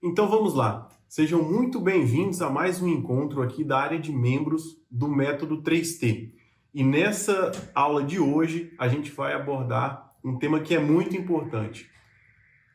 Então vamos lá. Sejam muito bem-vindos a mais um encontro aqui da área de membros do método 3T. E nessa aula de hoje a gente vai abordar um tema que é muito importante.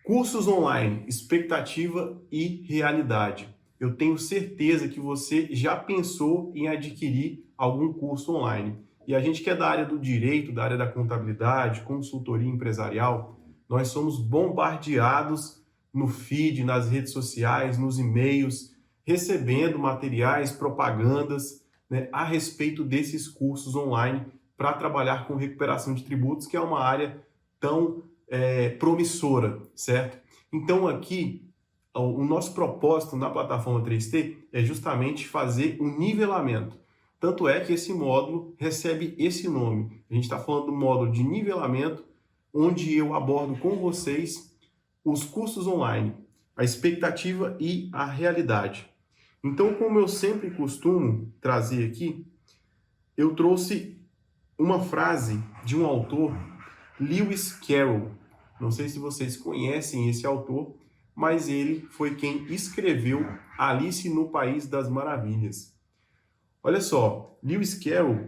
Cursos online, expectativa e realidade. Eu tenho certeza que você já pensou em adquirir algum curso online. E a gente que é da área do direito, da área da contabilidade, consultoria empresarial, nós somos bombardeados no feed, nas redes sociais, nos e-mails, recebendo materiais, propagandas, né, a respeito desses cursos online para trabalhar com recuperação de tributos, que é uma área tão promissora, certo? Então aqui, o nosso propósito na plataforma 3T é justamente fazer um nivelamento. Tanto é que esse módulo recebe esse nome. A gente está falando do módulo de nivelamento, onde eu abordo com vocês os cursos online, a expectativa e a realidade. Então, como eu sempre costumo trazer aqui, eu trouxe uma frase de um autor, Lewis Carroll. Não sei se vocês conhecem esse autor, mas ele foi quem escreveu Alice no País das Maravilhas. Olha só, Lewis Carroll,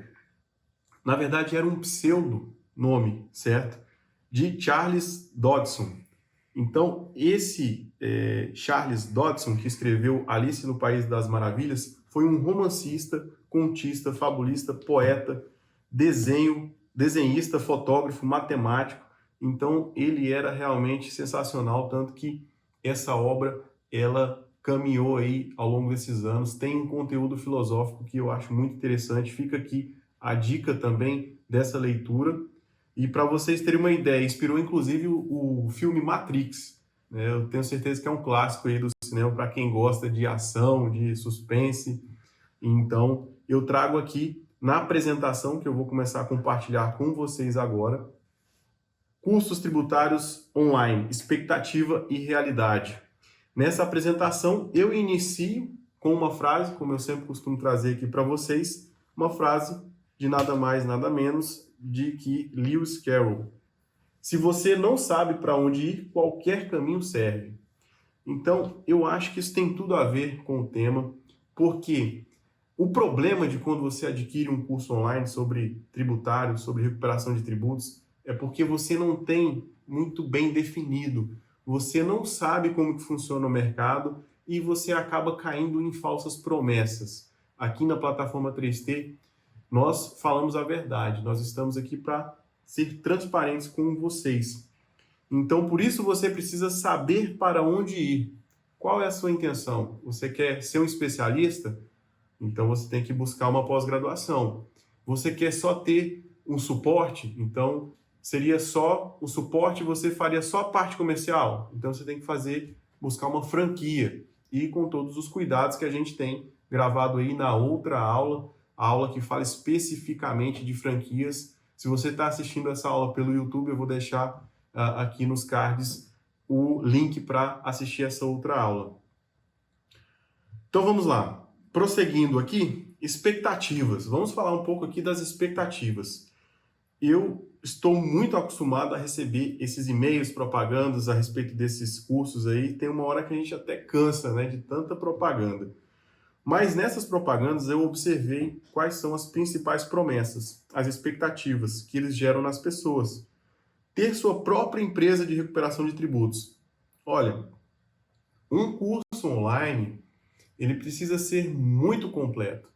na verdade, era um pseudonome, certo? De Charles Dodson. Então, esse Charles Dodson, que escreveu Alice no País das Maravilhas, foi um romancista, contista, fabulista, poeta, desenhista, fotógrafo, matemático. Então, ele era realmente sensacional, tanto que essa obra, ela caminhou aí ao longo desses anos, tem um conteúdo filosófico que eu acho muito interessante. Fica aqui a dica também dessa leitura. E para vocês terem uma ideia, inspirou inclusive o filme Matrix, né? Eu tenho certeza que é um clássico aí do cinema para quem gosta de ação, de suspense. Então, eu trago aqui na apresentação que eu vou começar a compartilhar com vocês agora, cursos tributários online, expectativa e realidade. Nessa apresentação, eu inicio com uma frase, como eu sempre costumo trazer aqui para vocês, uma frase de nada mais, nada menos de que Lewis Carroll. Se você não sabe para onde ir, qualquer caminho serve. Então, eu acho que isso tem tudo a ver com o tema, porque o problema de quando você adquire um curso online sobre tributário, sobre recuperação de tributos, é porque você não tem muito bem definido, você não sabe como que funciona o mercado e você acaba caindo em falsas promessas. Aqui na plataforma 3T, nós falamos a verdade, nós estamos aqui para ser transparentes com vocês. Então, por isso você precisa saber para onde ir. Qual é a sua intenção? Você quer ser um especialista? Então você tem que buscar uma pós-graduação. Você quer só ter um suporte? Então seria só o suporte, você faria só a parte comercial? Então você tem que buscar uma franquia e com todos os cuidados que a gente tem gravado aí na outra aula, a aula que fala especificamente de franquias. Se você está assistindo essa aula pelo YouTube, eu vou deixar aqui nos cards o link para assistir essa outra aula. Então vamos lá. Prosseguindo aqui, expectativas. Vamos falar um pouco aqui das expectativas. Eu estou muito acostumado a receber esses e-mails, propagandas a respeito desses cursos aí. Tem uma hora que a gente até cansa, né, de tanta propaganda. Mas nessas propagandas eu observei quais são as principais promessas, as expectativas que eles geram nas pessoas. Ter sua própria empresa de recuperação de tributos. Olha, um curso online, ele precisa ser muito completo.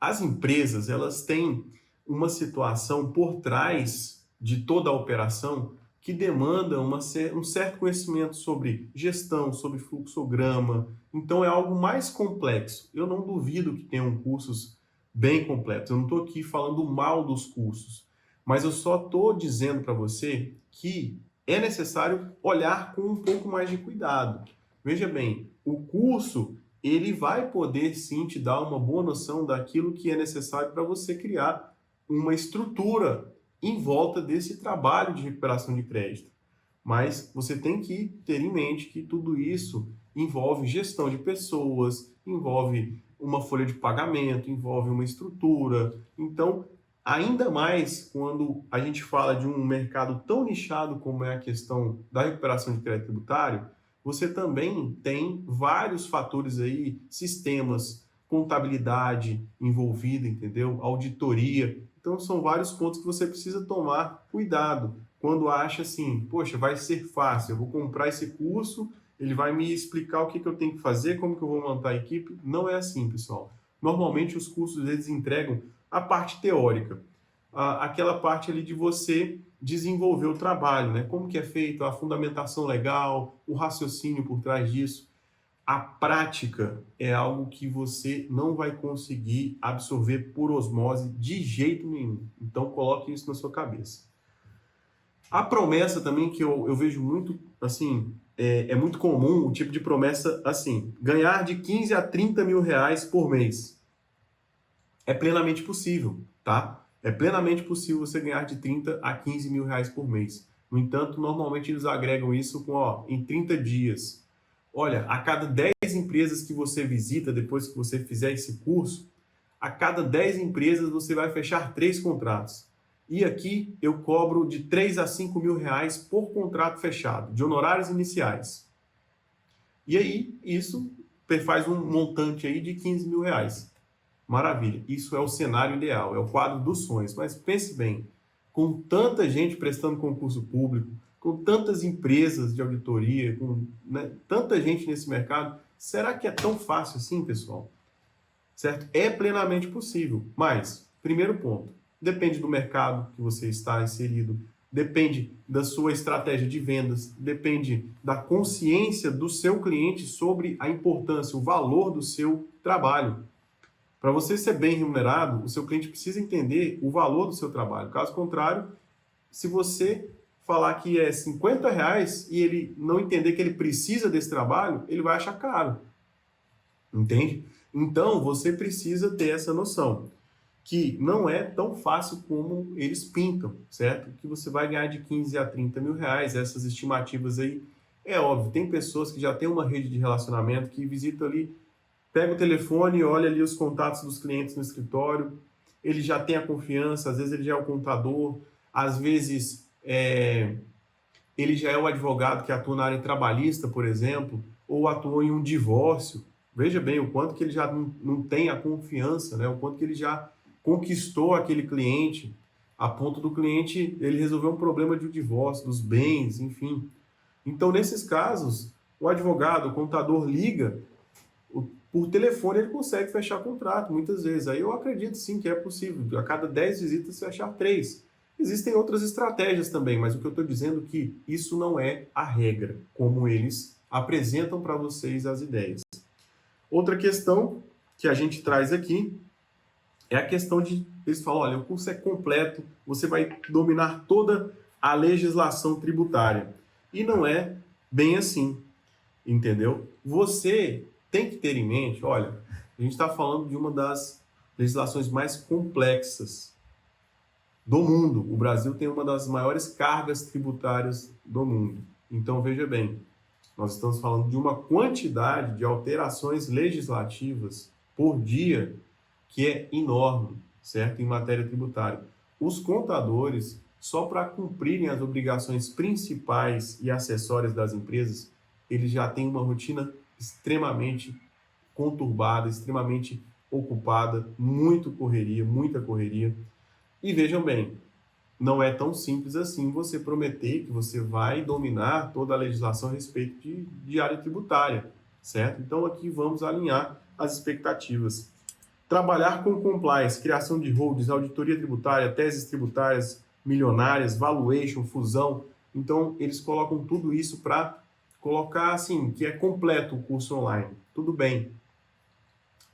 As empresas, elas têm uma situação por trás de toda a operação que demanda um certo conhecimento sobre gestão, sobre fluxograma. Então é algo mais complexo. Eu não duvido que tenham cursos bem completos. Eu não estou aqui falando mal dos cursos, mas eu só estou dizendo para você que é necessário olhar com um pouco mais de cuidado. Veja bem, o curso ele vai poder sim te dar uma boa noção daquilo que é necessário para você criar uma estrutura em volta desse trabalho de recuperação de crédito. Mas você tem que ter em mente que tudo isso envolve gestão de pessoas, envolve uma folha de pagamento, envolve uma estrutura. Então, ainda mais quando a gente fala de um mercado tão nichado como é a questão da recuperação de crédito tributário, você também tem vários fatores aí, sistemas, contabilidade envolvida, entendeu? Auditoria. Então são vários pontos que você precisa tomar cuidado quando acha assim, poxa, vai ser fácil, eu vou comprar esse curso, ele vai me explicar o que eu tenho que fazer, como que eu vou montar a equipe. Não é assim, pessoal. Normalmente os cursos eles entregam a parte teórica, aquela parte ali de você desenvolver o trabalho, né? Como que é feito, a fundamentação legal, o raciocínio por trás disso. A prática é algo que você não vai conseguir absorver por osmose de jeito nenhum. Então coloque isso na sua cabeça. A promessa também que eu vejo muito, assim, é muito comum o tipo de promessa assim, ganhar de 15 a 30 mil reais por mês. É plenamente possível, tá? É plenamente possível você ganhar de 30 a 15 mil reais por mês. No entanto, normalmente eles agregam isso com, em 30 dias. Olha, a cada 10 empresas que você visita depois que você fizer esse curso, a cada 10 empresas você vai fechar 3 contratos. E aqui eu cobro de 3 a 5 mil reais por contrato fechado, de honorários iniciais. E aí, isso faz um montante aí de 15 mil reais. Maravilha, isso é o cenário ideal, é o quadro dos sonhos. Mas pense bem, com tanta gente prestando concurso público, com tantas empresas de auditoria, com tanta gente nesse mercado, será que é tão fácil assim, pessoal? Certo? É plenamente possível, mas, primeiro ponto, depende do mercado que você está inserido, depende da sua estratégia de vendas, depende da consciência do seu cliente sobre a importância, o valor do seu trabalho. Para você ser bem remunerado, o seu cliente precisa entender o valor do seu trabalho. Caso contrário, se você falar que é 50 reais e ele não entender que ele precisa desse trabalho, ele vai achar caro. Entende? Então, você precisa ter essa noção, que não é tão fácil como eles pintam, certo? Que você vai ganhar de 15 a 30 mil reais, essas estimativas aí. É óbvio, tem pessoas que já têm uma rede de relacionamento, que visitam ali, pega o telefone, olha ali os contatos dos clientes no escritório, ele já tem a confiança, às vezes ele já é o contador, às vezes ele já é o advogado que atua na área trabalhista, por exemplo, ou atuou em um divórcio. Veja bem o quanto que ele já não tem a confiança, né? O quanto que ele já conquistou aquele cliente, a ponto do cliente ele resolver um problema de um divórcio, dos bens, enfim. Então, nesses casos, o advogado, o contador liga, por telefone ele consegue fechar contrato, muitas vezes. Aí eu acredito sim que é possível, a cada 10 visitas fechar 3. Existem outras estratégias também, mas o que eu estou dizendo é que isso não é a regra, como eles apresentam para vocês as ideias. Outra questão que a gente traz aqui é a questão de, eles falam, olha, o curso é completo, você vai dominar toda a legislação tributária. E não é bem assim, entendeu? Você tem que ter em mente, olha, a gente está falando de uma das legislações mais complexas do mundo. O Brasil tem uma das maiores cargas tributárias do mundo. Então, veja bem, nós estamos falando de uma quantidade de alterações legislativas por dia que é enorme, certo? Em matéria tributária. Os contadores, só para cumprirem as obrigações principais e acessórias das empresas, eles já têm uma rotina extremamente conturbada, extremamente ocupada, muita correria. E vejam bem, não é tão simples assim você prometer que você vai dominar toda a legislação a respeito de área tributária, certo? Então aqui vamos alinhar as expectativas. Trabalhar com compliance, criação de holdings, auditoria tributária, teses tributárias milionárias, valuation, fusão. Então eles colocam tudo isso para colocar assim, que é completo o curso online. Tudo bem.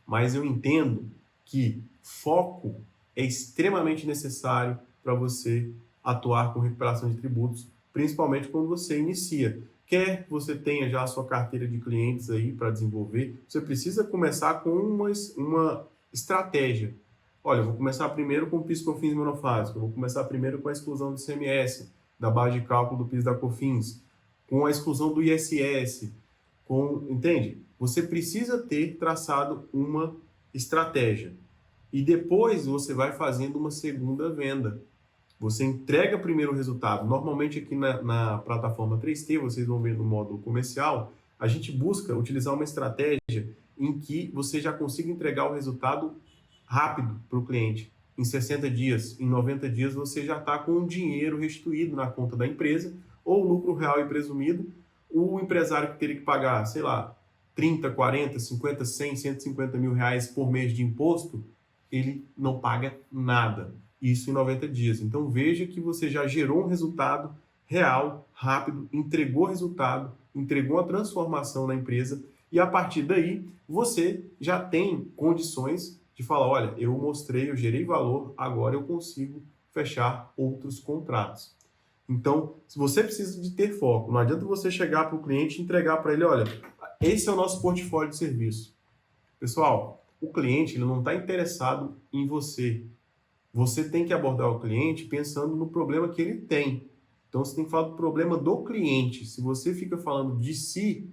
Mas eu entendo que foco é extremamente necessário para você atuar com recuperação de tributos, principalmente quando você inicia. Quer você tenha já a sua carteira de clientes aí para desenvolver, você precisa começar com uma estratégia. Olha, eu vou começar primeiro com o PIS/COFINS monofásico, eu vou começar primeiro com a exclusão do ICMS, da base de cálculo do PIS da COFINS, com a exclusão do ISS, entende? Você precisa ter traçado uma estratégia. E depois você vai fazendo uma segunda venda. Você entrega primeiro o resultado. Normalmente aqui na plataforma 3T, vocês vão ver no módulo comercial, A gente busca utilizar uma estratégia em que você já consiga entregar o resultado rápido para o cliente. Em 60 dias, em 90 dias, você já está com o dinheiro restituído na conta da empresa, ou lucro real e presumido. O empresário que teria que pagar, sei lá, 30, 40, 50, 100, 150 mil reais por mês de imposto, ele não paga nada. Isso em 90 dias. Então veja que você já gerou um resultado real, rápido, entregou resultado, entregou a transformação na empresa e a partir daí você já tem condições de falar, olha, eu mostrei, eu gerei valor, agora eu consigo fechar outros contratos. Então, se você precisa de ter foco, não adianta você chegar para o cliente e entregar para ele, olha, esse é o nosso portfólio de serviço. Pessoal, o cliente ele não está interessado em você. Você tem que abordar o cliente pensando no problema que ele tem. Então, você tem que falar do problema do cliente. Se você fica falando de si,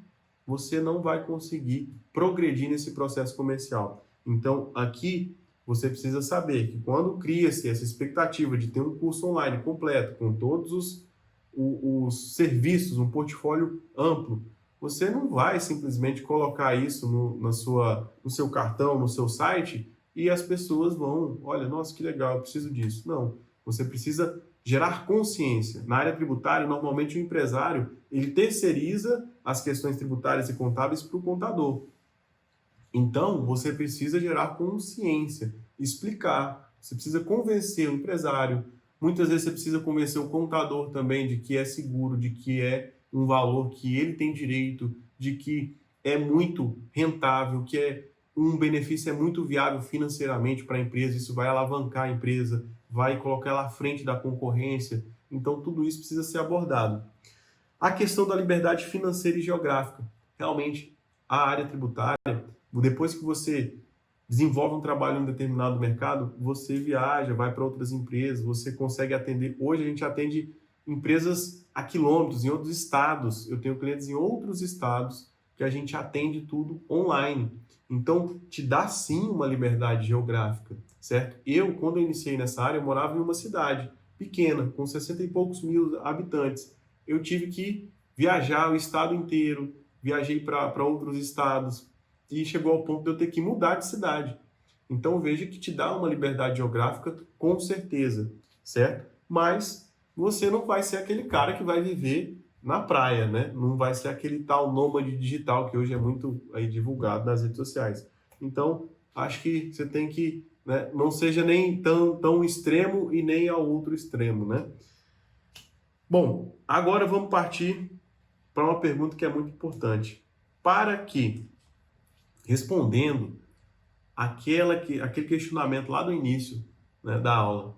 você não vai conseguir progredir nesse processo comercial. Então, aqui, você precisa saber que quando cria-se essa expectativa de ter um curso online completo, com todos os serviços, um portfólio amplo, você não vai simplesmente colocar isso no seu cartão, no seu site, e as pessoas vão, olha, nossa, que legal, eu preciso disso. Não, você precisa gerar consciência. Na área tributária, normalmente o empresário, ele terceiriza as questões tributárias e contábeis para o contador. Então, você precisa gerar consciência, explicar, você precisa convencer o empresário, muitas vezes você precisa convencer o contador também de que é seguro, de que é um valor que ele tem direito, de que é muito rentável, que é um benefício é muito viável financeiramente para a empresa, isso vai alavancar a empresa, vai colocar ela à frente da concorrência. Então, tudo isso precisa ser abordado. A questão da liberdade financeira e geográfica. Realmente, a área tributária, depois que você desenvolve um trabalho em um determinado mercado, você viaja, vai para outras empresas, você consegue atender. Hoje a gente atende empresas a quilômetros, em outros estados. Eu tenho clientes em outros estados que a gente atende tudo online. Então, te dá sim uma liberdade geográfica, certo? Eu, quando eu iniciei nessa área, eu morava em uma cidade pequena, com 60 e poucos mil habitantes. Eu tive que viajar o estado inteiro, viajei para outros estados e chegou ao ponto de eu ter que mudar de cidade. Então, veja que te dá uma liberdade geográfica, com certeza, certo? Mas você não vai ser aquele cara que vai viver na praia, né? Não vai ser aquele tal nômade digital que hoje é muito aí divulgado nas redes sociais. Então, acho que você tem que, né, não seja nem tão extremo e nem ao outro extremo, né? Bom, agora vamos partir para uma pergunta que é muito importante. Para que, respondendo aquele questionamento lá do início, né, da aula,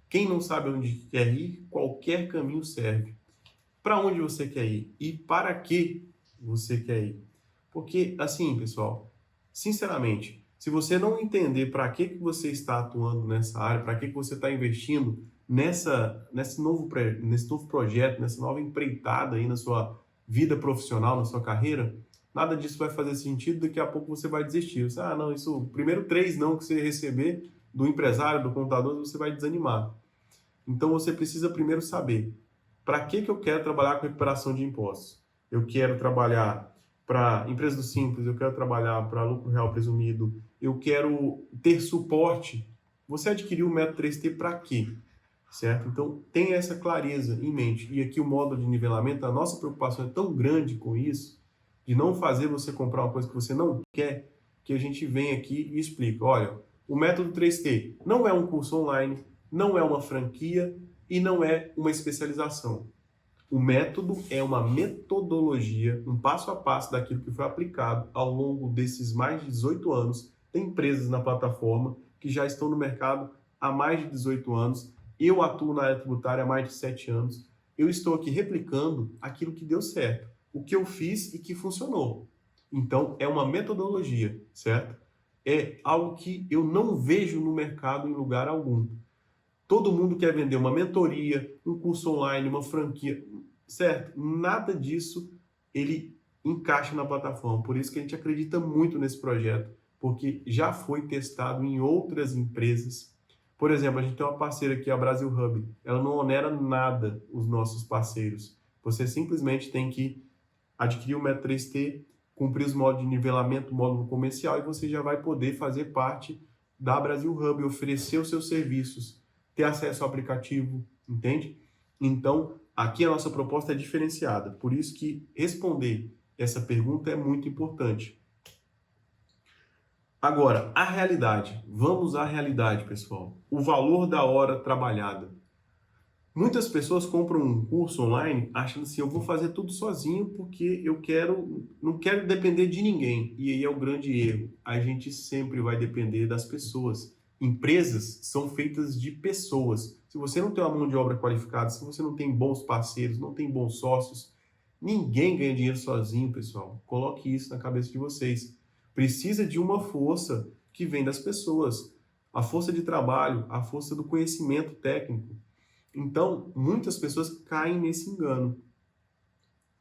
quem não sabe onde quer ir, qualquer caminho serve. Para onde você quer ir e para que você quer ir. Porque, assim, pessoal, sinceramente, se você não entender para que você está atuando nessa área, para que você está investindo nesse novo projeto, nessa nova empreitada aí na sua vida profissional, na sua carreira, nada disso vai fazer sentido, daqui a pouco você vai desistir. Você, não, isso, primeiro 3 não que você receber do empresário, do contador, você vai desanimar. Então, você precisa primeiro saber para que eu quero trabalhar com recuperação de impostos? Eu quero trabalhar para empresa do Simples, eu quero trabalhar para lucro real presumido, eu quero ter suporte. Você adquiriu o método 3T para quê? Certo? Então, tenha essa clareza em mente. E aqui o módulo de nivelamento, a nossa preocupação é tão grande com isso, de não fazer você comprar uma coisa que você não quer, que a gente vem aqui e explica. Olha, o método 3T não é um curso online, não é uma franquia, e não é uma especialização. O método é uma metodologia, um passo a passo daquilo que foi aplicado ao longo desses mais de 18 anos. Tem empresas na plataforma que já estão no mercado há mais de 18 anos. Eu atuo na área tributária há mais de 7 anos. Eu estou aqui replicando aquilo que deu certo, o que eu fiz e que funcionou. Então, é uma metodologia, certo? É algo que eu não vejo no mercado em lugar algum. Todo mundo quer vender uma mentoria, um curso online, uma franquia, certo? Nada disso ele encaixa na plataforma. Por isso que a gente acredita muito nesse projeto, porque já foi testado em outras empresas. Por exemplo, a gente tem uma parceira aqui, a Brasil Hub. Ela não onera nada os nossos parceiros. Você simplesmente tem que adquirir o método 3T, cumprir os módulos de nivelamento, módulo comercial, e você já vai poder fazer parte da Brasil Hub, oferecer os seus serviços, ter acesso ao aplicativo, entende? Então, aqui a nossa proposta é diferenciada, por isso que responder essa pergunta é muito importante. Agora, a realidade. Vamos à realidade, pessoal. O valor da hora trabalhada. Muitas pessoas compram um curso online achando assim, eu vou fazer tudo sozinho porque não quero depender de ninguém. E aí é o grande erro. A gente sempre vai depender das pessoas. Empresas são feitas de pessoas. Se você não tem uma mão de obra qualificada, se você não tem bons parceiros, não tem bons sócios, ninguém ganha dinheiro sozinho, pessoal. Coloque isso na cabeça de vocês. Precisa de uma força que vem das pessoas. A força de trabalho, a força do conhecimento técnico. Então, muitas pessoas caem nesse engano.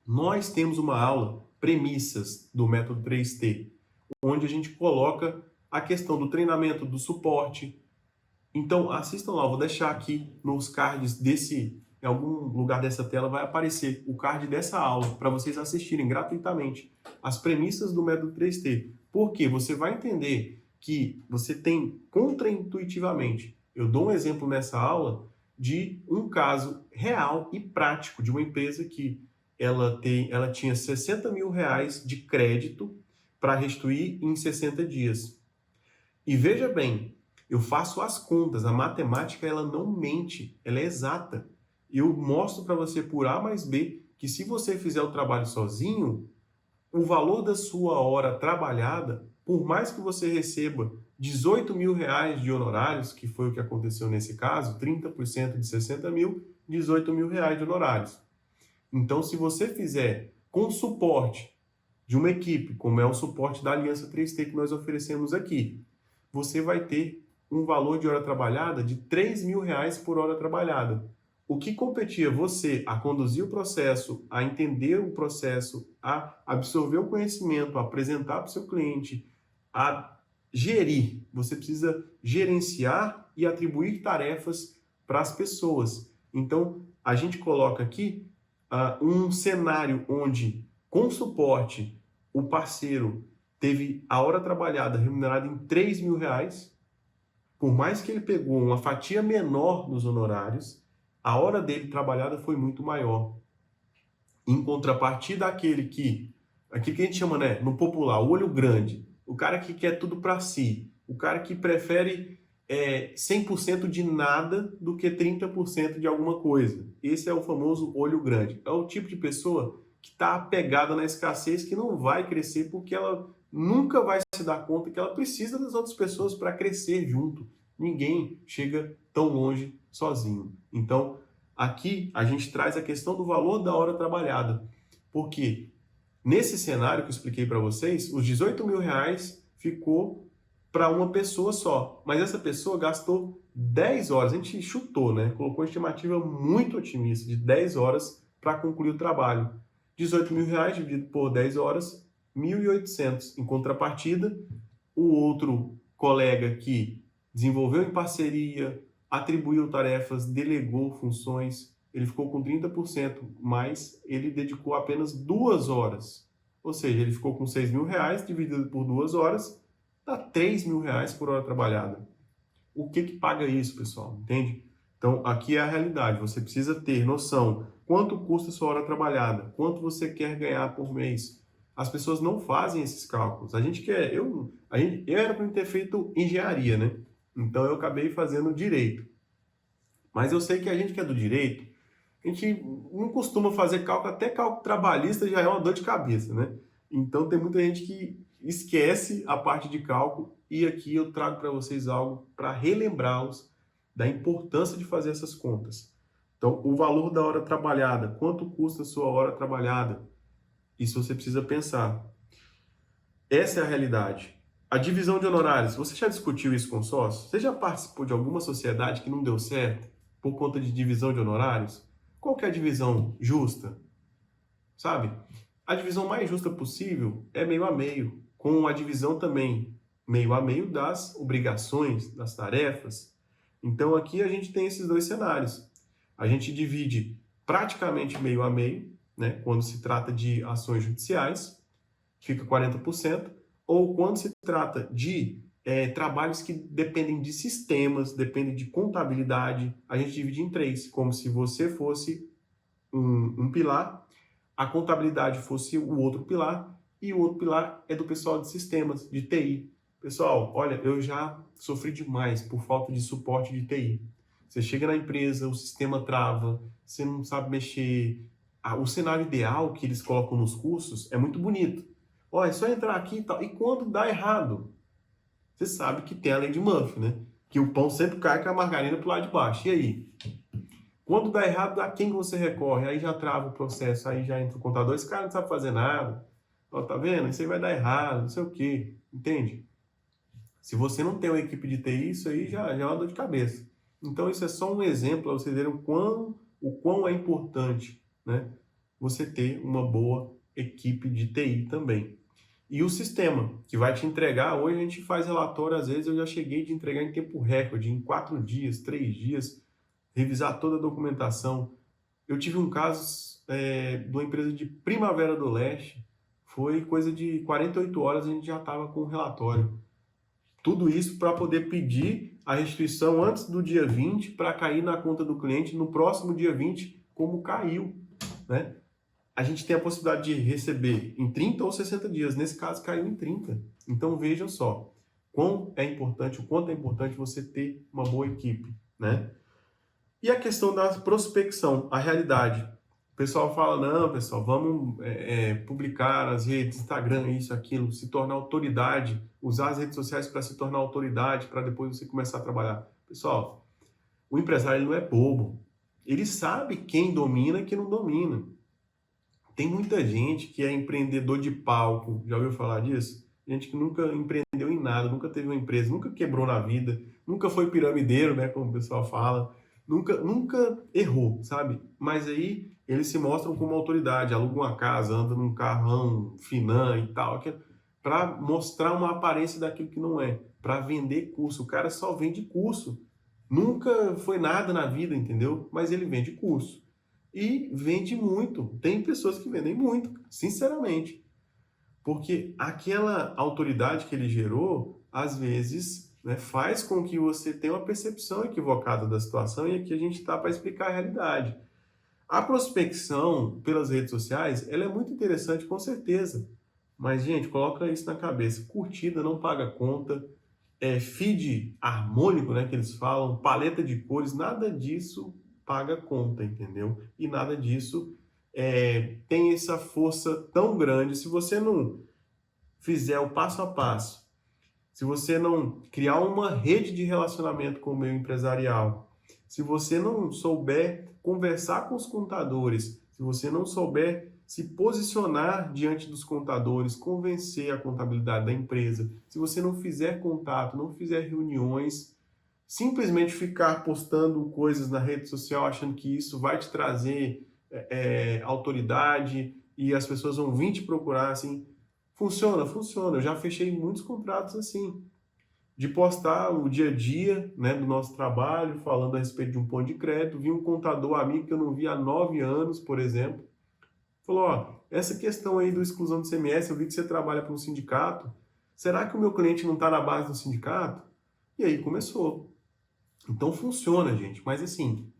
Nós temos uma aula, premissas do método 3T, onde a gente coloca a questão do treinamento, do suporte. Então, assistam lá, vou deixar aqui nos cards em algum lugar dessa tela vai aparecer o card dessa aula, para vocês assistirem gratuitamente as premissas do método 3T. Porque você vai entender que você tem contraintuitivamente. Eu dou um exemplo nessa aula de um caso real e prático de uma empresa que ela tinha 60 mil reais de crédito para restituir em 60 dias. E veja bem, eu faço as contas, a matemática ela não mente, ela é exata. Eu mostro para você por A mais B que se você fizer o trabalho sozinho, o valor da sua hora trabalhada, por mais que você receba 18 mil reais de honorários, que foi o que aconteceu nesse caso, 30% de 60 mil, 18 mil reais de honorários. Então, se você fizer com suporte de uma equipe, como é o suporte da Aliança 3T que nós oferecemos aqui, você vai ter um valor de hora trabalhada de 3 mil reais por hora trabalhada. O que competia você a conduzir o processo, a entender o processo, a absorver o conhecimento, a apresentar para o seu cliente, a gerir. Você precisa gerenciar e atribuir tarefas para as pessoas. Então, a gente coloca aqui um cenário onde, com suporte, o parceiro teve a hora trabalhada remunerada em 3 mil reais, por mais que ele pegou uma fatia menor dos honorários, a hora dele trabalhada foi muito maior. Em contrapartida, aquele que a gente chama, né, no popular, o olho grande, o cara que quer tudo para si, o cara que prefere 100% de nada do que 30% de alguma coisa. Esse é o famoso olho grande. É o tipo de pessoa que está apegada na escassez, que não vai crescer porque ela nunca vai se dar conta que ela precisa das outras pessoas para crescer junto. Ninguém chega tão longe sozinho. Então, aqui a gente traz a questão do valor da hora trabalhada. Porque nesse cenário que eu expliquei para vocês, os 18 mil reais ficou para uma pessoa só. Mas essa pessoa gastou 10 horas. A gente chutou, né? Colocou uma estimativa muito otimista de 10 horas para concluir o trabalho. 18 mil reais dividido por 10 horas, 1.800. Em contrapartida, o outro colega que desenvolveu em parceria, atribuiu tarefas, delegou funções, ele ficou com 30%, mas ele dedicou apenas 2 horas. Ou seja, ele ficou com 6 mil reais, dividido por 2 horas, dá 3 mil reais por hora trabalhada. O que paga isso, pessoal? Entende? Então, aqui é a realidade. Você precisa ter noção quanto custa a sua hora trabalhada, quanto você quer ganhar por mês. As pessoas não fazem esses cálculos. Eu era para ter feito engenharia, né? Então eu acabei fazendo direito. Mas eu sei que a gente que é do direito, a gente não costuma fazer cálculo, até cálculo trabalhista já é uma dor de cabeça, né? Então tem muita gente que esquece a parte de cálculo e aqui eu trago para vocês algo para relembrá-los da importância de fazer essas contas. Então, o valor da hora trabalhada, quanto custa a sua hora trabalhada? Isso você precisa pensar. Essa é a realidade. A divisão de honorários, você já discutiu isso com sócios? Você já participou de alguma sociedade que não deu certo por conta de divisão de honorários? Qual que é a divisão justa? Sabe? A divisão mais justa possível é meio a meio, com a divisão também meio a meio das obrigações, das tarefas. Então aqui a gente tem esses dois cenários. A gente divide praticamente meio a meio, né? Quando se trata de ações judiciais, fica 40%, ou quando se trata de trabalhos que dependem de sistemas, dependem de contabilidade, a gente divide em 3, como se você fosse um pilar, a contabilidade fosse o outro pilar, e o outro pilar é do pessoal de sistemas, de TI. Pessoal, olha, eu já sofri demais por falta de suporte de TI. Você chega na empresa, o sistema trava, você não sabe mexer. O cenário ideal que eles colocam nos cursos é muito bonito. Olha, é só entrar aqui e tal. E quando dá errado, você sabe que tem a lei de Murphy, né? Que o pão sempre cai com a margarina pro lado de baixo. E aí? Quando dá errado, a quem você recorre? Aí já trava o processo, aí já entra o contador. Esse cara não sabe fazer nada. Ó, tá vendo? Isso aí vai dar errado, não sei o quê. Entende? Se você não tem uma equipe de TI, isso aí já é uma dor de cabeça. Então, isso é só um exemplo para vocês verem o quão é importante, né, você ter uma boa equipe de TI também. E o sistema, que vai te entregar, hoje a gente faz relatório, às vezes eu já cheguei de entregar em tempo recorde, em 4 dias, 3 dias, revisar toda a documentação. Eu tive um caso de uma empresa de Primavera do Leste, foi coisa de 48 horas a gente já estava com o relatório. Tudo isso para poder pedir a restituição antes do dia 20 para cair na conta do cliente no próximo dia 20, como caiu, né? A gente tem a possibilidade de receber em 30 ou 60 dias. Nesse caso, caiu em 30. Então, vejam só o quanto é importante você ter uma boa equipe, né? E a questão da prospecção, a realidade. O pessoal fala, não, pessoal, vamos publicar nas redes, Instagram, isso, aquilo, se tornar autoridade, usar as redes sociais para se tornar autoridade, para depois você começar a trabalhar. Pessoal, o empresário ele não é bobo. Ele sabe quem domina e quem não domina. Tem muita gente que é empreendedor de palco, já ouviu falar disso? Gente que nunca empreendeu em nada, nunca teve uma empresa, nunca quebrou na vida, nunca foi piramideiro, né, como o pessoal fala, nunca errou, sabe? Mas aí eles se mostram como autoridade, alugam uma casa, andam num carrão finan e tal, para mostrar uma aparência daquilo que não é, para vender curso. O cara só vende curso, nunca foi nada na vida, entendeu? Mas ele vende curso. E vende muito. Tem pessoas que vendem muito, sinceramente. Porque aquela autoridade que ele gerou, às vezes, né, faz com que você tenha uma percepção equivocada da situação, e aqui a gente está para explicar a realidade. A prospecção pelas redes sociais, ela é muito interessante, com certeza. Mas, gente, coloca isso na cabeça. Curtida não paga conta, feed harmônico, né, que eles falam, paleta de cores, nada disso paga conta, entendeu? E nada disso tem essa força tão grande. Se você não fizer o passo a passo, se você não criar uma rede de relacionamento com o meio empresarial, se você não souber conversar com os contadores, se você não souber se posicionar diante dos contadores, convencer a contabilidade da empresa, se você não fizer contato, não fizer reuniões, simplesmente ficar postando coisas na rede social achando que isso vai te trazer autoridade e as pessoas vão vir te procurar, assim, funciona. Eu já fechei muitos contratos assim, de postar o dia a dia, né, do nosso trabalho, falando a respeito de um ponto de crédito. Vi um contador amigo que eu não vi há 9 anos, por exemplo, falou, ó, essa questão aí do exclusão do CMS, eu vi que você trabalha para um sindicato, será que o meu cliente não está na base do sindicato? E aí começou. Então funciona, gente, mas assim,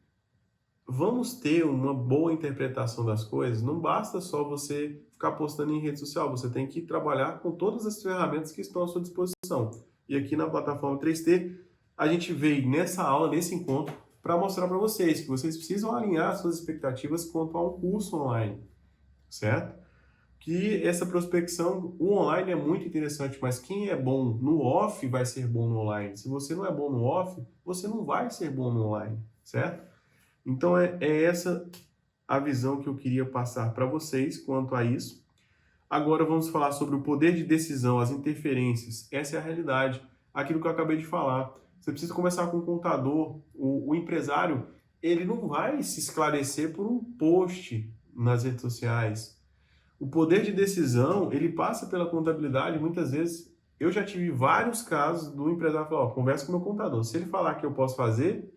vamos ter uma boa interpretação das coisas, não basta só você ficar postando em rede social, você tem que trabalhar com todas as ferramentas que estão à sua disposição. E aqui na plataforma 3T, a gente veio nessa aula, nesse encontro, para mostrar para vocês que vocês precisam alinhar suas expectativas quanto a um curso online, certo? Que essa prospecção, o online é muito interessante, mas quem é bom no off vai ser bom no online. Se você não é bom no off, você não vai ser bom no online, certo? Então é essa a visão que eu queria passar para vocês quanto a isso. Agora vamos falar sobre o poder de decisão, as interferências. Essa é a realidade, aquilo que eu acabei de falar. Você precisa conversar com o contador, o empresário, ele não vai se esclarecer por um post nas redes sociais. O poder de decisão, ele passa pela contabilidade. Muitas vezes, eu já tive vários casos do empresário falar, ó, conversa com o meu contador. Se ele falar que eu posso fazer,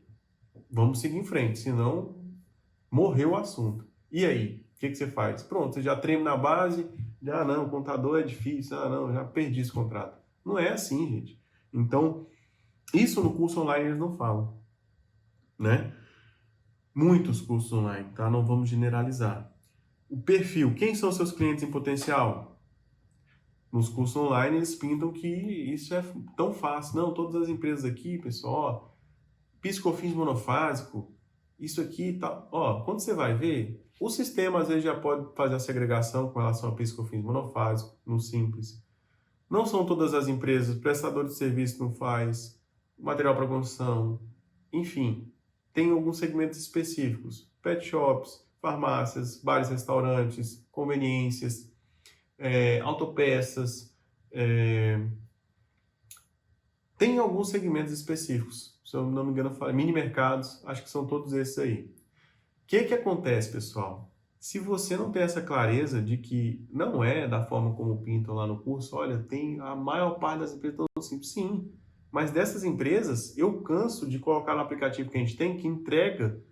vamos seguir em frente, senão morreu o assunto. E aí? que você faz? Pronto, você já treme na base, já não, contador é difícil, não, já perdi esse contrato. Não é assim, gente. Então, isso no curso online eles não falam, né? Muitos cursos online, tá? Não vamos generalizar. O perfil, quem são seus clientes em potencial? Nos cursos online eles pintam que isso é tão fácil. Não, todas as empresas aqui, pessoal, ó, PIS/COFINS monofásico, isso aqui tá, ó, quando você vai ver, o sistema às vezes já pode fazer a segregação com relação a PIS/COFINS monofásico, no Simples. Não são todas as empresas, prestador de serviço não faz, material para construção, enfim, tem alguns segmentos específicos, pet shops, farmácias, bares, restaurantes, conveniências, autopeças, tem alguns segmentos específicos, se eu não me engano, mini mercados, acho que são todos esses aí. O que acontece, pessoal? Se você não tem essa clareza de que não é da forma como pintam lá no curso, olha, tem a maior parte das empresas tão simples, sim, mas dessas empresas eu canso de colocar no aplicativo que a gente tem que entrega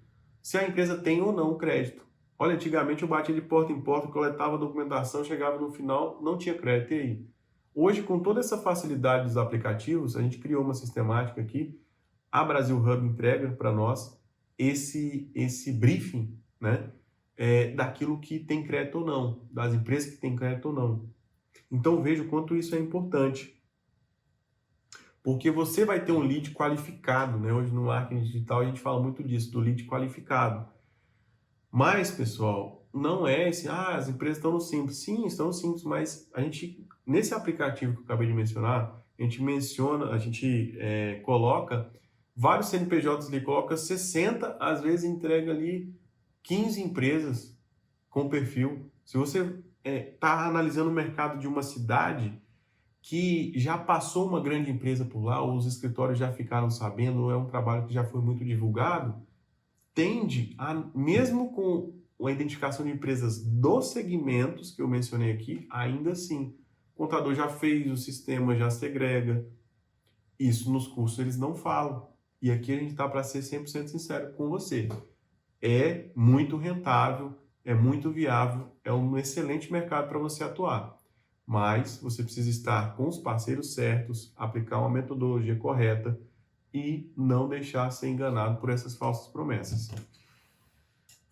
se a empresa tem ou não crédito. Olha, antigamente eu batia de porta em porta, coletava documentação, chegava no final, não tinha crédito, e aí? Hoje, com toda essa facilidade dos aplicativos, a gente criou uma sistemática aqui, a Brasil Hub entrega para nós esse briefing, né, daquilo que tem crédito ou não, das empresas que têm crédito ou não. Então veja o quanto isso é importante. Porque você vai ter um lead qualificado, né? Hoje no marketing digital a gente fala muito disso, do lead qualificado. Mas, pessoal, não é esse, as empresas estão no Simples. Sim, estão no Simples, mas a gente, nesse aplicativo que eu acabei de mencionar, a gente coloca vários CNPJs ali, coloca 60, às vezes entrega ali 15 empresas com perfil. Se você está analisando o mercado de uma cidade que já passou uma grande empresa por lá, ou os escritórios já ficaram sabendo, ou é um trabalho que já foi muito divulgado, tende a, mesmo com a identificação de empresas dos segmentos que eu mencionei aqui, ainda assim, o contador já fez, o sistema já segrega. Isso nos cursos eles não falam. E aqui a gente está para ser 100% sincero com você. É muito rentável, é muito viável, é um excelente mercado para você atuar. Mas você precisa estar com os parceiros certos, aplicar uma metodologia correta e não deixar ser enganado por essas falsas promessas.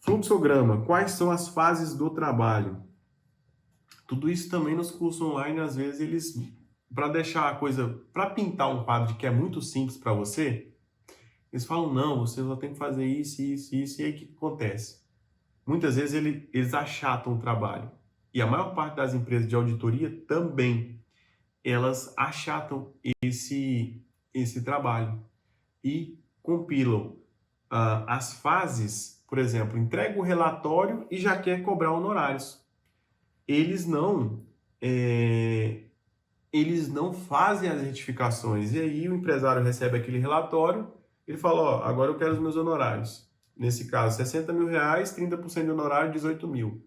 Fluxograma, quais são as fases do trabalho? Tudo isso também nos cursos online, às vezes eles, para deixar a coisa, para pintar um quadro de que é muito simples para você, eles falam, não, você só tem que fazer isso, isso, isso, e aí o que acontece? Muitas vezes eles achatam o trabalho. E a maior parte das empresas de auditoria também, elas achatam esse trabalho e compilam as fases, por exemplo, entrega o relatório e já quer cobrar honorários. Eles não fazem as retificações. E aí o empresário recebe aquele relatório, ele fala, ó, agora eu quero os meus honorários. Nesse caso, 60 mil reais, 30% de honorário, 18 mil.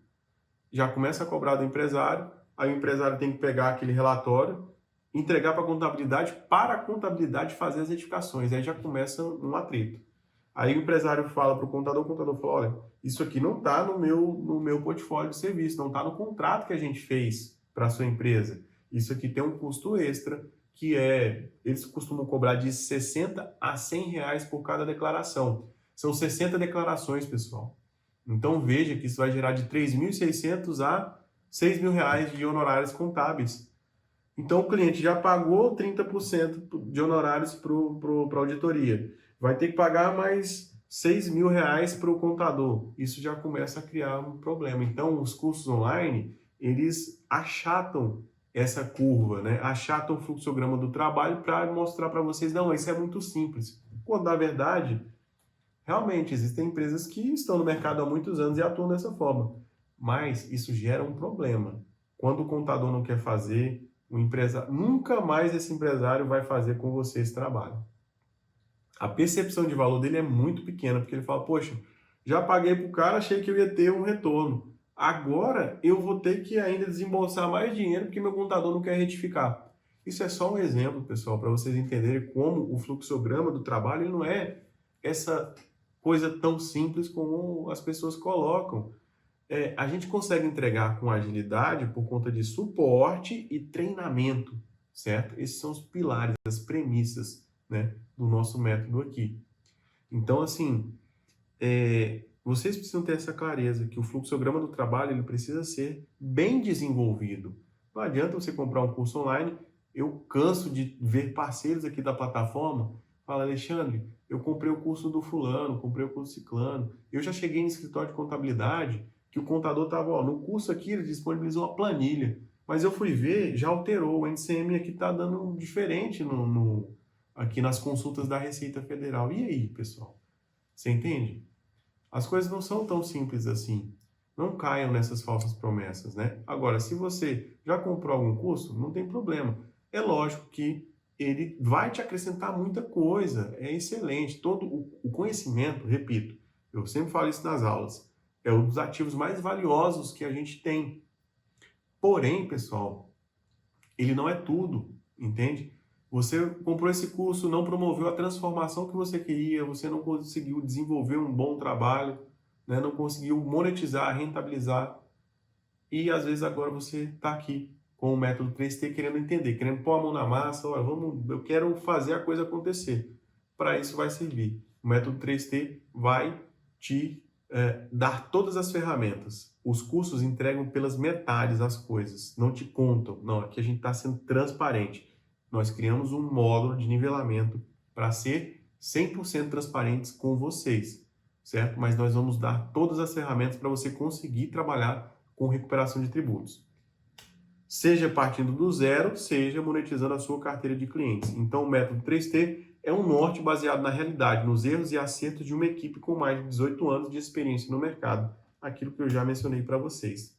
Já começa a cobrar do empresário, aí o empresário tem que pegar aquele relatório, entregar para a contabilidade fazer as retificações. Aí já começa um atrito. Aí o empresário fala para o contador fala, olha, isso aqui não está no meu portfólio de serviço, não está no contrato que a gente fez para a sua empresa. Isso aqui tem um custo extra, que eles costumam cobrar de 60 a 100 reais por cada declaração. São 60 declarações, pessoal. Então veja que isso vai gerar de 3.600 a 6 mil reais de honorários contábeis. Então o cliente já pagou 30% de honorários para a auditoria. Vai ter que pagar mais 6 mil reais para o contador. Isso já começa a criar um problema. Então os cursos online, eles achatam essa curva, né? Achatam o fluxograma do trabalho para mostrar para vocês, não, isso é muito simples. Quando na verdade, realmente existem empresas que estão no mercado há muitos anos e atuam dessa forma. Mas isso gera um problema. Quando o contador não quer fazer, nunca mais esse empresário vai fazer com você esse trabalho. A percepção de valor dele é muito pequena, porque ele fala, poxa, já paguei para o cara, achei que eu ia ter um retorno. Agora eu vou ter que ainda desembolsar mais dinheiro porque meu contador não quer retificar. Isso é só um exemplo, pessoal, para vocês entenderem como o fluxograma do trabalho não é essa coisa tão simples como as pessoas colocam. A gente consegue entregar com agilidade por conta de suporte e treinamento, certo? Esses são os pilares, as premissas, né, do nosso método aqui. Então, assim, vocês precisam ter essa clareza que o fluxograma do trabalho ele precisa ser bem desenvolvido. Não adianta você comprar um curso online. Eu canso de ver parceiros aqui da plataforma fala, Alexandre, eu comprei o curso do fulano, comprei o curso ciclano. Eu já cheguei no escritório de contabilidade que o contador estava, no curso aqui ele disponibilizou uma planilha, mas eu fui ver, já alterou, o NCM aqui está dando um diferente aqui nas consultas da Receita Federal. E aí, pessoal? Você entende? As coisas não são tão simples assim. Não caiam nessas falsas promessas, né? Agora, se você já comprou algum curso, não tem problema. É lógico que ele vai te acrescentar muita coisa, é excelente. Todo o conhecimento, repito, eu sempre falo isso nas aulas, é um dos ativos mais valiosos que a gente tem. Porém, pessoal, ele não é tudo, entende? Você comprou esse curso, não promoveu a transformação que você queria, você não conseguiu desenvolver um bom trabalho, né? Não conseguiu monetizar, rentabilizar, e às vezes agora você está aqui com o método 3T querendo entender, querendo pôr a mão na massa, olha, eu quero fazer a coisa acontecer. Para isso vai servir. O método 3T vai te dar todas as ferramentas. Os cursos entregam pelas metades as coisas, não te contam. Não, aqui a gente está sendo transparente. Nós criamos um módulo de nivelamento para ser 100% transparentes com vocês, certo? Mas nós vamos dar todas as ferramentas para você conseguir trabalhar com recuperação de tributos. Seja partindo do zero, seja monetizando a sua carteira de clientes. Então, o método 3T é um norte baseado na realidade, nos erros e acertos de uma equipe com mais de 18 anos de experiência no mercado. Aquilo que eu já mencionei para vocês.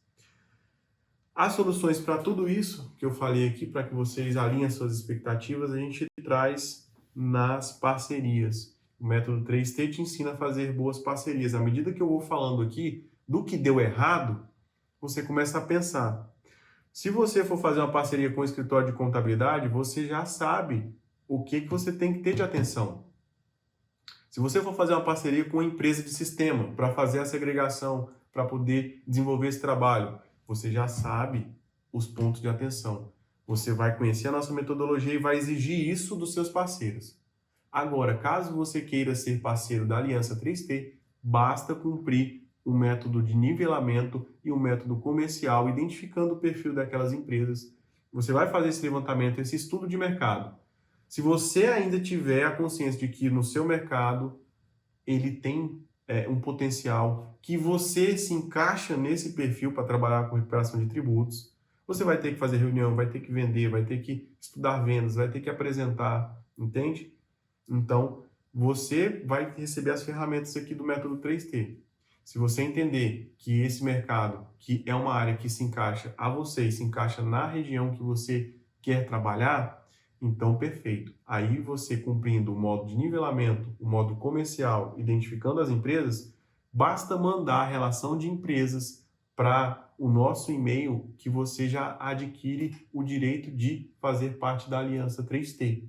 As soluções para tudo isso que eu falei aqui, para que vocês alinhem as suas expectativas, a gente traz nas parcerias. O método 3T te ensina a fazer boas parcerias. À medida que eu vou falando aqui do que deu errado, você começa a pensar. Se você for fazer uma parceria com o escritório de contabilidade, você já sabe o que você tem que ter de atenção. Se você for fazer uma parceria com uma empresa de sistema para fazer a segregação, para poder desenvolver esse trabalho, você já sabe os pontos de atenção. Você vai conhecer a nossa metodologia e vai exigir isso dos seus parceiros. Agora, caso você queira ser parceiro da Aliança 3T, basta cumprir um método de nivelamento e um método comercial, identificando o perfil daquelas empresas. Você vai fazer esse levantamento, esse estudo de mercado. Se você ainda tiver a consciência de que no seu mercado ele tem um potencial, que você se encaixa nesse perfil para trabalhar com recuperação de tributos, você vai ter que fazer reunião, vai ter que vender, vai ter que estudar vendas, vai ter que apresentar, entende? Então, você vai receber as ferramentas aqui do método 3T. Se você entender que esse mercado, que é uma área que se encaixa a você e se encaixa na região que você quer trabalhar, então perfeito. Aí você cumprindo o modo de nivelamento, o modo comercial, identificando as empresas, basta mandar a relação de empresas para o nosso e-mail que você já adquire o direito de fazer parte da Aliança 3T.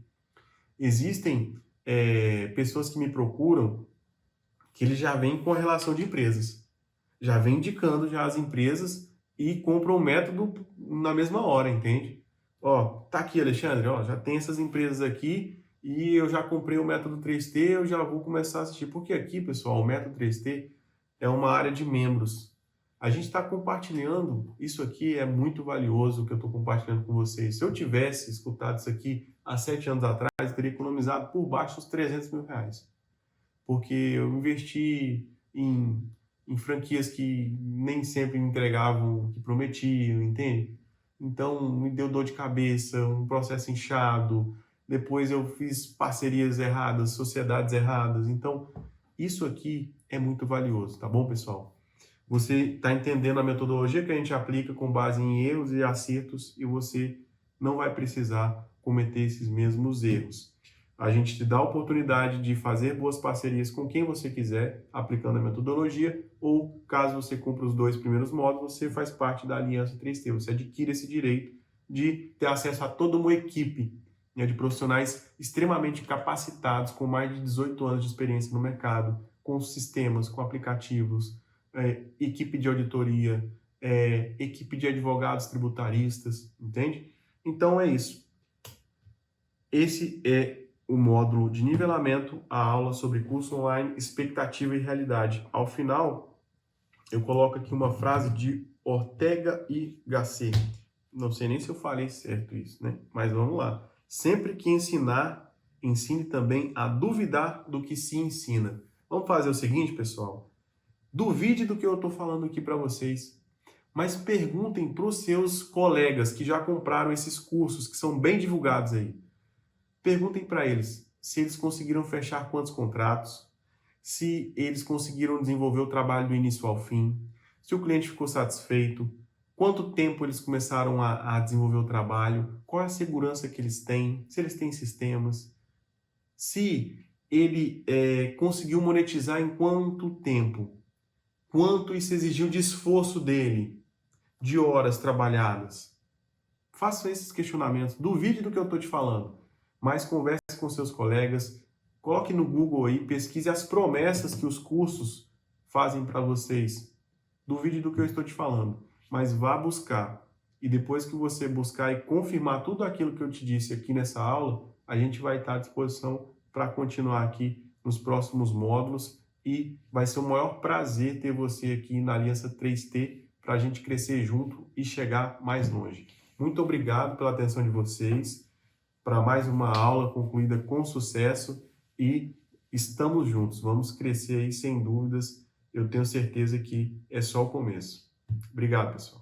Existem pessoas que me procuram que eles já vêm com a relação de empresas, já vem indicando já as empresas e compram o método na mesma hora, entende? Ó, tá aqui, Alexandre, ó, já tem essas empresas aqui e eu já comprei o método 3T, eu já vou começar a assistir. Porque aqui, pessoal, o método 3T é uma área de membros. A gente está compartilhando, isso aqui é muito valioso que eu estou compartilhando com vocês. Se eu tivesse escutado isso aqui há 7 anos atrás, eu teria economizado por baixo dos 300 mil reais. Porque eu investi em franquias que nem sempre me entregavam o que prometiam, entende? Então, me deu dor de cabeça, um processo inchado, depois eu fiz parcerias erradas, sociedades erradas. Então, isso aqui é muito valioso, tá bom, pessoal? Você está entendendo a metodologia que a gente aplica com base em erros e acertos e você não vai precisar cometer esses mesmos erros. A gente te dá a oportunidade de fazer boas parcerias com quem você quiser, aplicando a metodologia, ou caso você cumpra os 2 primeiros módulos, você faz parte da Aliança 3T. Você adquire esse direito de ter acesso a toda uma equipe, né, de profissionais extremamente capacitados, com mais de 18 anos de experiência no mercado, com sistemas, com aplicativos, equipe de auditoria, equipe de advogados tributaristas, entende? Então é isso. Esse é o módulo de nivelamento, a aula sobre curso online, expectativa e realidade. Ao final, eu coloco aqui uma frase de Ortega y Gasset. Não sei nem se eu falei certo isso, né? Mas vamos lá. Sempre que ensinar, ensine também a duvidar do que se ensina. Vamos fazer o seguinte, pessoal. Duvide do que eu estou falando aqui para vocês, mas perguntem para os seus colegas que já compraram esses cursos, que são bem divulgados aí. Perguntem para eles se eles conseguiram fechar quantos contratos, se eles conseguiram desenvolver o trabalho do início ao fim, se o cliente ficou satisfeito, quanto tempo eles começaram a desenvolver o trabalho, qual é a segurança que eles têm, se eles têm sistemas, se ele conseguiu monetizar em quanto tempo, quanto isso exigiu de esforço dele, de horas trabalhadas. Façam esses questionamentos, duvide do que eu estou te falando, mas converse com seus colegas, coloque no Google aí, pesquise as promessas que os cursos fazem para vocês. Duvide do que eu estou te falando, mas vá buscar. E depois que você buscar e confirmar tudo aquilo que eu te disse aqui nessa aula, a gente vai estar à disposição para continuar aqui nos próximos módulos e vai ser o maior prazer ter você aqui na Aliança 3T para a gente crescer junto e chegar mais longe. Muito obrigado pela atenção de vocês, para mais uma aula concluída com sucesso e estamos juntos. Vamos crescer aí sem dúvidas. Eu tenho certeza que é só o começo. Obrigado, pessoal.